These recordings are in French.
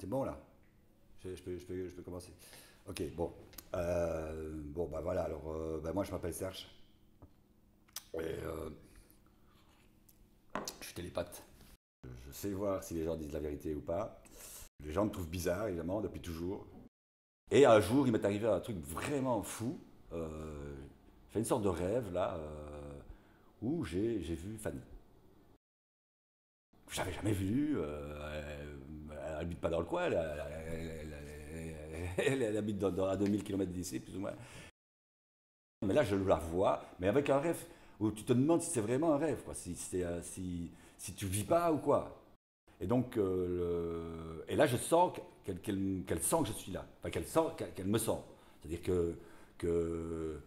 C'est bon là? Je peux commencer. Ok, bon. Bon, bah voilà, alors, bah, moi je m'appelle Serge. Et je suis télépathe. Je sais voir si les gens disent la vérité ou pas. Les gens me trouvent bizarre, évidemment, depuis toujours. Et un jour, il m'est arrivé un truc vraiment fou. J'ai fait une sorte de rêve, là, où j'ai vu Fanny. Je l'avais jamais vue. Elle habite pas dans le coin, elle habite à 2000 km d'ici, plus ou moins. Mais là, je la revois, mais avec un rêve où tu te demandes si c'est vraiment un rêve, quoi, si tu vis pas ou quoi. Et donc, et là, je sens qu'elle sent que je suis là, enfin qu'elle sent, qu'elle me sent. C'est-à-dire que je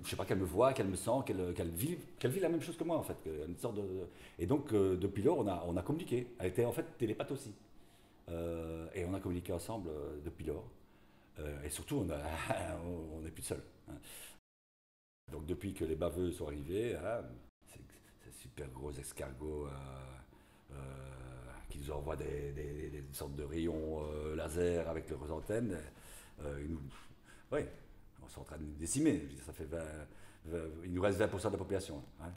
sais pas, qu'elle me voit, qu'elle me sent, qu'elle vit la même chose que moi en fait. Une sorte de, et donc, depuis lors, on a communiqué. Elle était en fait télépathe aussi. Et on a communiqué ensemble depuis lors. Et surtout, on n'est plus seul. Hein. Donc depuis que les baveux sont arrivés, hein, ces super gros escargots qui nous envoient des sortes de rayons laser avec leurs antennes, ouais, on est en train de nous décimer. Je veux dire, ça fait 20, il nous reste 20% de la population. Hein.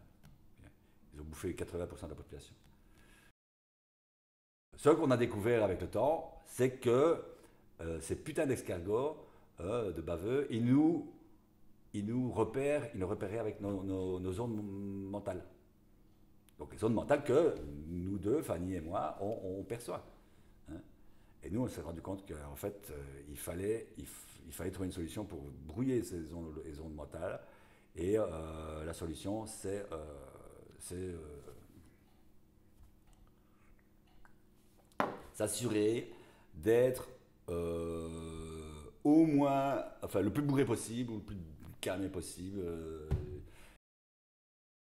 Ils ont bouffé 80% de la population. Ce qu'on a découvert avec le temps, c'est que ces putains d'escargots, de baveux, ils nous repèrent, ils nous repéraient avec nos ondes mentales. Donc les ondes mentales que nous deux, Fanny et moi, on perçoit. Hein. Et nous, on s'est rendu compte qu'en fait, il fallait trouver une solution pour brouiller les ondes mentales. Et la solution, c'est s'assurer d'être au moins, enfin, le plus bourré possible ou le plus calmé possible.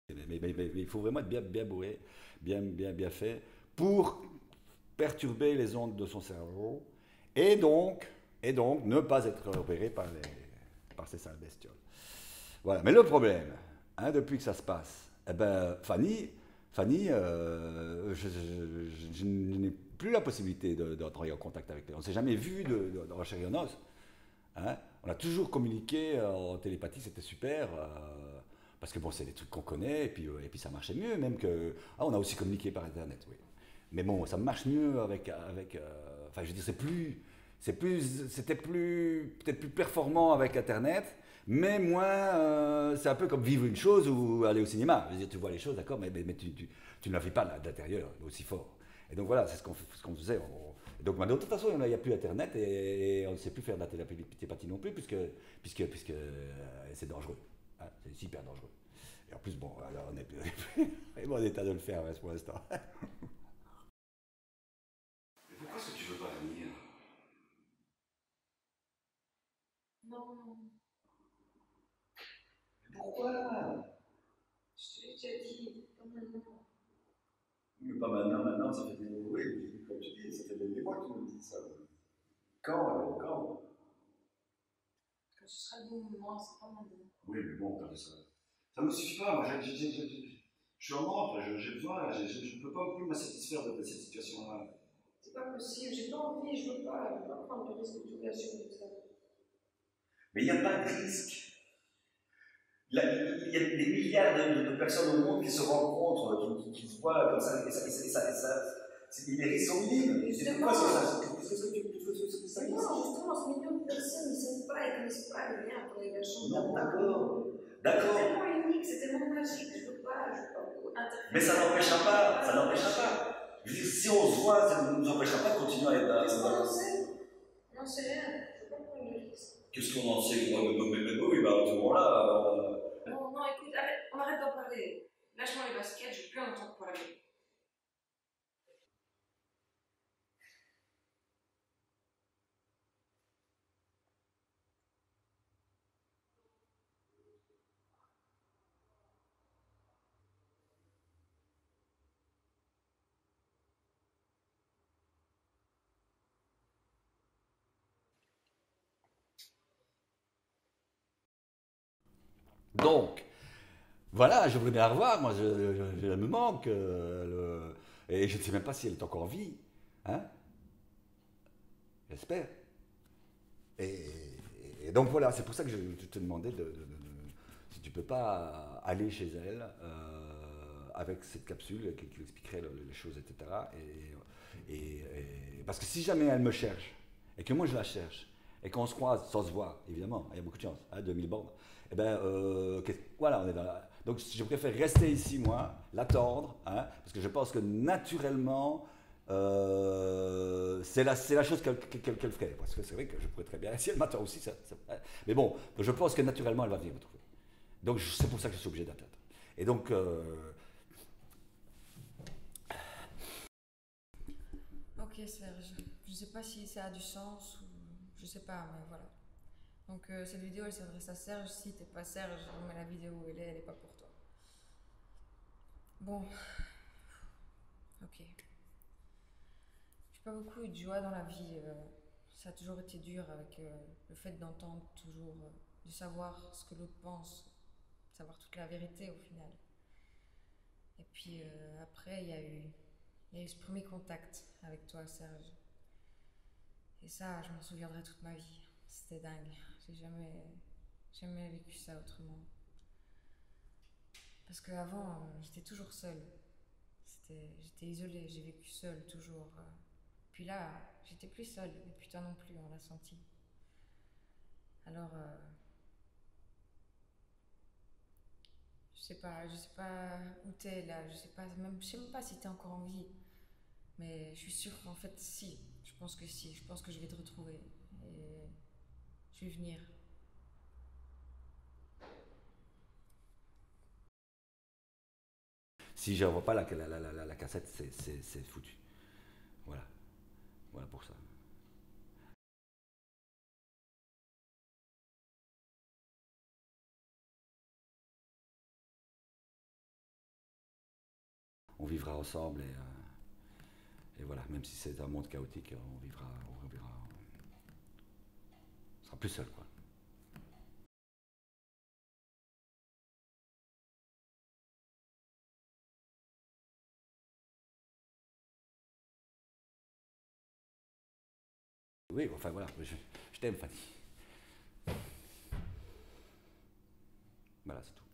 Mais il faut vraiment être bien, bien bourré, bien fait, pour perturber les ondes de son cerveau et donc, ne pas être opéré par ces sales bestioles. Voilà. Mais le problème, hein, depuis que ça se passe, eh ben, Fanny, je n'ai plus la possibilité d'entrer en contact avec elle. On ne s'est jamais vu de recherche en os. Hein. On a toujours communiqué en télépathie, c'était super. Parce que bon, c'est des trucs qu'on connaît, et puis ça marchait mieux, même que. Ah, on a aussi communiqué par Internet, oui. Mais bon, ça marche mieux enfin, je veux dire, c'était peut-être plus performant avec Internet, mais moins. C'est un peu comme vivre une chose ou aller au cinéma. Je veux dire, tu vois les choses, d'accord, mais tu ne la vis pas d'intérieur aussi fort. Et donc voilà, c'est ce qu'on faisait. Et donc, de toute façon, il n'y a plus Internet et on ne sait plus faire de la télépathie non plus, puisque c'est dangereux. Hein, c'est super dangereux. Et en plus, bon, alors on n'est plus vraiment en état de le faire hein, pour l'instant. Mais pourquoi est-ce que tu veux pas venir? Non, Pourquoi? je te l'ai déjà dit, pas maintenant. Mais pas maintenant, ça fait des. Oui, comme tu dis, ça fait des mois que tu nous dis ça. Quand? Quand ce sera le bon moment, c'est pas maintenant. Oui, mais bon, ça me suffit pas. Moi, je suis en manque, j'ai besoin, je ne peux pas plus me satisfaire de cette situation-là. C'est pas possible, j'ai pas envie, je veux pas prendre le risque de tout gâcher comme ça. Mais il n'y a pas de risque. Il y a des milliards de personnes au monde qui se rencontrent, qui se voient comme ça, les risques sont minimes. C'est pourquoi c'est ça? Qu'est-ce que tu ça? Mais non, justement, ce million de personnes, ils savent pas, ils connaissent pas le lien pour les gâchons. Non, d'accord. C'est D'accord. tellement unique, c'est tellement magique, je veux pas interférer. Mais ça n'empêchera pas. Je veux dire, si on se voit, ça ne nous empêchera pas de continuer à être dans. Qu'est-ce qu'on en sait? On n'en sait rien, je veux pas prendre le risque. Qu'est-ce qu'on en sait? Oui, bah, à ce moment-là. Non, non, écoute, on arrête d'en parler. Lâche-moi les baskets, j'ai plus envie de parler. Donc, voilà, je voudrais bien la revoir. Moi, elle me manque. Et je ne sais même pas si elle est encore en vie. Hein. J'espère. Et, et donc voilà, c'est pour ça que je te demandais si tu peux pas aller chez elle avec cette capsule qui expliquerait les choses, etc. Parce que si jamais elle me cherche, et que moi je la cherche, et qu'on se croise sans se voir, évidemment, il y a beaucoup de chance, 2000 bornes, et ben voilà, on est dans la... Donc je préfère rester ici, moi, l'attendre, parce que je pense que naturellement, c'est la chose qu'elle ferait. Parce que c'est vrai que je pourrais très bien, si elle m'attend aussi, mais bon, je pense que naturellement, elle va venir me trouver. Donc c'est pour ça que je suis obligé d'attendre. Et donc, Ok Serge, je sais pas si ça a du sens ou je sais pas, mais voilà. Donc cette vidéo elle s'adresse à Serge. Si t'es pas Serge, mais la vidéo où elle est pas pour toi. Bon, ok. J'ai pas beaucoup eu de joie dans la vie. Ça a toujours été dur avec le fait d'entendre toujours, de savoir ce que l'autre pense, de savoir toute la vérité au final. Et puis après, il y a eu ce premier contact avec toi, Serge. Et ça, je m'en souviendrai toute ma vie. C'était dingue. J'ai jamais vécu ça autrement. Parce qu'avant, j'étais toujours seule. J'étais isolée, j'ai vécu seule toujours. Puis là, j'étais plus seule. Et puis toi non plus, on l'a senti. Alors, je sais pas où t'es là. Je sais même pas si t'es encore en vie. Mais je suis sûre qu'en fait, si. Je pense que si. Je pense que je vais te retrouver. Et je vais venir. si je n'envoie pas la cassette, c'est foutu. Voilà, voilà pour ça. On vivra ensemble et voilà, même si c'est un monde chaotique, on sera plus seul, quoi. Oui, enfin voilà, je t'aime, Fanny. Voilà, c'est tout.